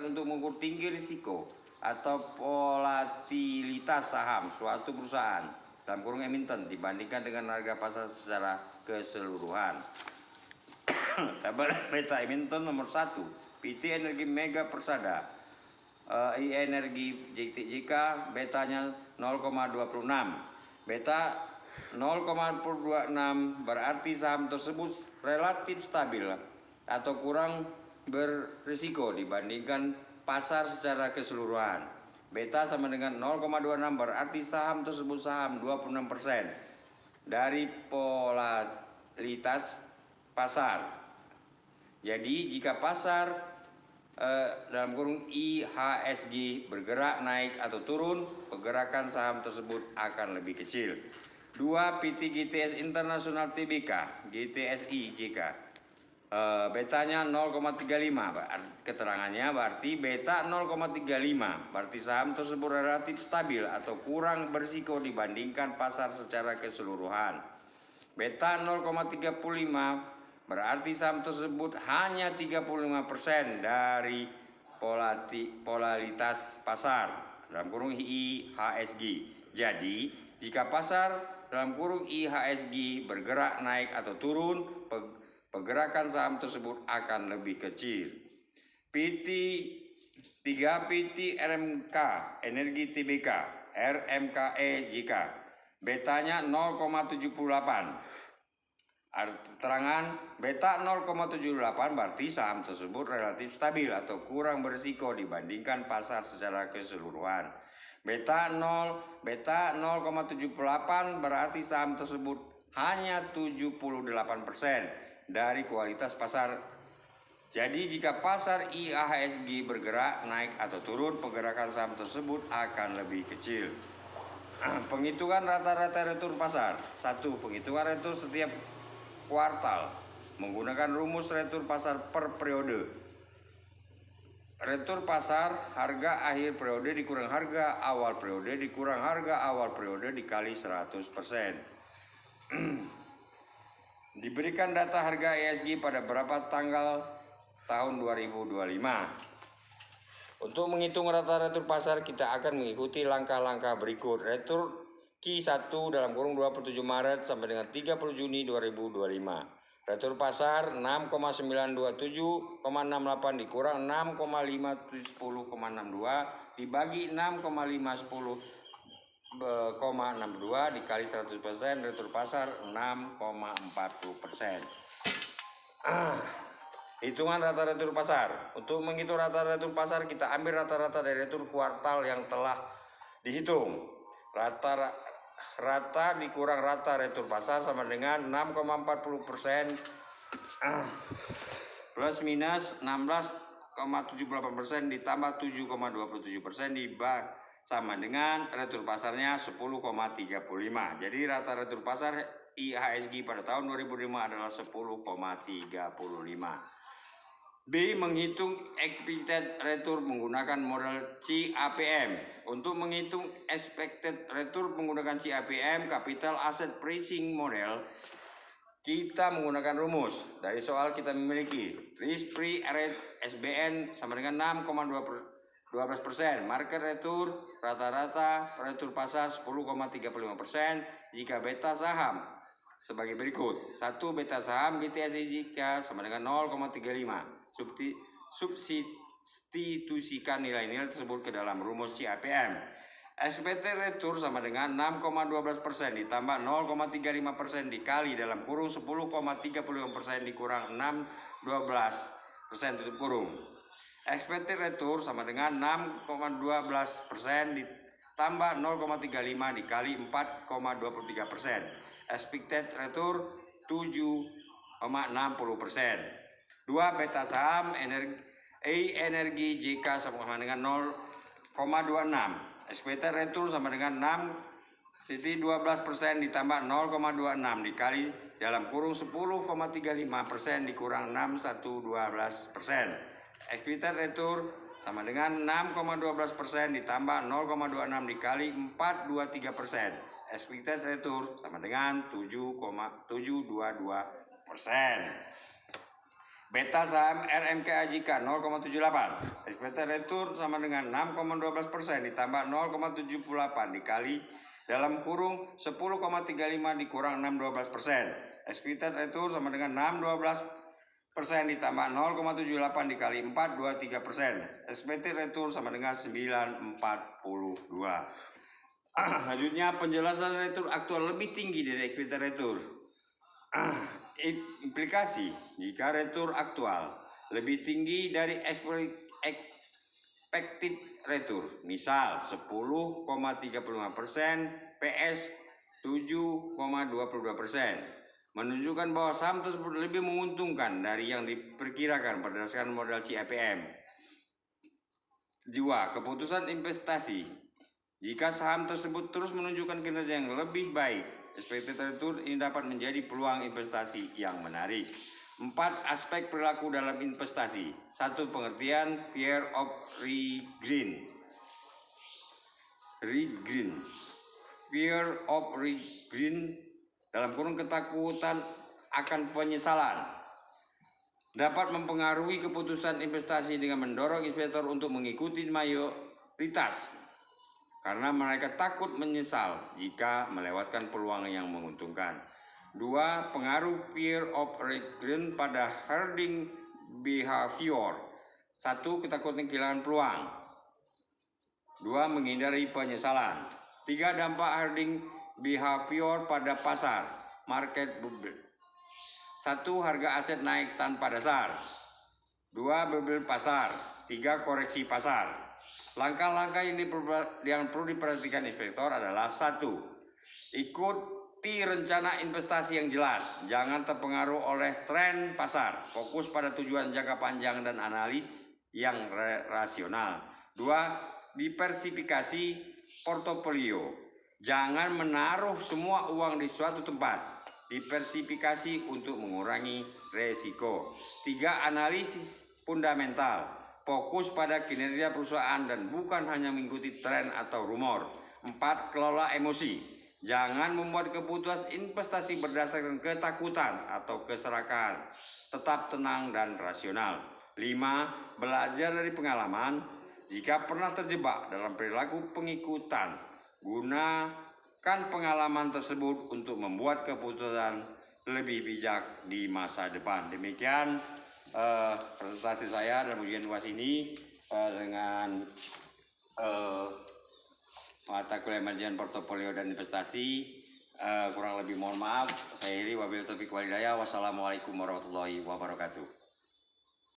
untuk mengukur tinggi risiko atau volatilitas saham suatu perusahaan dalam kurung emiten dibandingkan dengan harga pasar secara keseluruhan. Tabel beta emiten nomor 1 PT Energi Mega Persada, Energi JK betanya 0,26, beta 0,26 berarti saham tersebut relatif stabil atau kurang berisiko dibandingkan pasar secara keseluruhan. Beta sama dengan 0,26 berarti saham tersebut saham 26% dari volatilitas pasar. Jadi jika pasar dalam kurung IHSG bergerak naik atau turun, pergerakan saham tersebut akan lebih kecil. 2. PT GTS Internasional Tbk GTSI JK, betanya 0,35, keterangannya berarti beta 0,35 berarti saham tersebut relatif stabil atau kurang berisiko dibandingkan pasar secara keseluruhan. Beta 0,35 berarti saham tersebut hanya 35% dari volatilitas pasar dalam kurung IHSG. Jadi jika pasar dalam kurung IHSG bergerak naik atau turun, pergerakan saham tersebut akan lebih kecil. 3. PT RMK Energi Tbk RMKE JK, betanya 0,78. Keterangan beta 0,78 berarti saham tersebut relatif stabil atau kurang berisiko dibandingkan pasar secara keseluruhan. Beta 0,78 berarti saham tersebut hanya 78% dari kualitas pasar. Jadi jika pasar IHSG bergerak naik atau turun, pergerakan saham tersebut akan lebih kecil. Penghitungan rata-rata retur pasar. 1. Penghitungan retur setiap kuartal menggunakan rumus retur pasar per periode. Retur pasar harga akhir periode dikurang harga awal periode dikurang harga awal periode dikali 100%. Diberikan data harga IHSG pada berapa tanggal tahun 2025. Untuk menghitung rata retur pasar kita akan mengikuti langkah-langkah berikut. Retur Q1 dalam kurung 27 Maret sampai dengan 30 Juni 2025. Retur pasar 6,927,68 dikurang 6,510,62 dibagi 6,510,62 dikali 100%, retur pasar 6,40%. Hitungan rata retur pasar. Untuk menghitung rata retur pasar kita ambil rata-rata dari retur kuartal yang telah dihitung. Rata dikurang rata retur pasar sama dengan 6,40% plus minus 16,78% ditambah 7,27% sama dengan retur pasarnya 10,35. Jadi rata retur pasar IHSG pada tahun 2005 adalah 10,35. B. Menghitung expected return menggunakan model CAPM. Untuk menghitung expected return menggunakan CAPM, Capital Asset Pricing Model, kita menggunakan rumus. Dari soal kita memiliki risk free rate SBN sama dengan 6,12%. Market return rata-rata return pasar 10,35% jika beta saham sebagai berikut. 1. Beta saham GTSI JK sama dengan 0,35. Substitusikan nilai-nilai tersebut ke dalam rumus CAPM. Expected return sama dengan 6,12% ditambah 0,35% dikali dalam kurung 10,35% dikurang 6,12% tutup kurung. Expected return sama dengan 6,12% ditambah 0,35 dikali 4,23%. Expected return 7,60%. 2. Beta saham Energi JK sama dengan 0,26. Expected return sama dengan 6,12% ditambah 0,26 dikali dalam kurung 10,35% dikurang 6,12%. Expected return sama dengan 6,12% ditambah 0,26 dikali 4,23%. Expected return sama dengan 7,722%. Beta saham RMK Ajika 0,78. Expected return sama dengan 6,12% ditambah 0,78 dikali dalam kurung 10,35 dikurang 6,12%. Expected return sama dengan 6,12% ditambah 0,78 dikali 4, 23%. Expected return sama dengan 9,42. Selanjutnya penjelasan return aktual lebih tinggi dari expected return. Implikasi jika return aktual lebih tinggi dari expected return, misal 10,35% PS 7,22%, menunjukkan bahwa saham tersebut lebih menguntungkan dari yang diperkirakan berdasarkan modal CAPM. 2. Keputusan investasi. Jika saham tersebut terus menunjukkan kinerja yang lebih baik, expected return ini dapat menjadi peluang investasi yang menarik. 4. Aspek perilaku dalam investasi. 1. Pengertian fear of regret. Fear of regret dalam kurung ketakutan akan penyesalan dapat mempengaruhi keputusan investasi dengan mendorong investor untuk mengikuti mayoritas karena mereka takut menyesal jika melewatkan peluang yang menguntungkan. 2. Pengaruh fear of regret pada holding behavior. 1. Ketakutan kehilangan peluang. 2. Menghindari penyesalan. 3. Dampak holding behavior pada pasar market bubble. 1. Harga aset naik tanpa dasar. 2. Bubble pasar. 3. Koreksi pasar. Langkah-langkah yang perlu diperhatikan investor adalah 1. Ikuti rencana investasi yang jelas. Jangan terpengaruh oleh tren pasar. Fokus pada tujuan jangka panjang dan analis yang rasional. 2. Diversifikasi portofolio. Jangan menaruh semua uang di suatu tempat. Diversifikasi untuk mengurangi resiko. 3. Analisis fundamental. Fokus pada kinerja perusahaan dan bukan hanya mengikuti tren atau rumor. 4. Kelola emosi. Jangan membuat keputusan investasi berdasarkan ketakutan atau keserakahan. Tetap tenang dan rasional. 5. Belajar dari pengalaman. Jika pernah terjebak dalam perilaku pengikutan, gunakan pengalaman tersebut untuk membuat keputusan lebih bijak di masa depan. Demikian presentasi saya dalam ujian UAS ini dengan mata kuliah manajemen portofolio dan investasi. Kurang lebih mohon maaf. Saya Heri, wabillahi taufiq wal hidayah. Wassalamualaikum warahmatullahi wabarakatuh.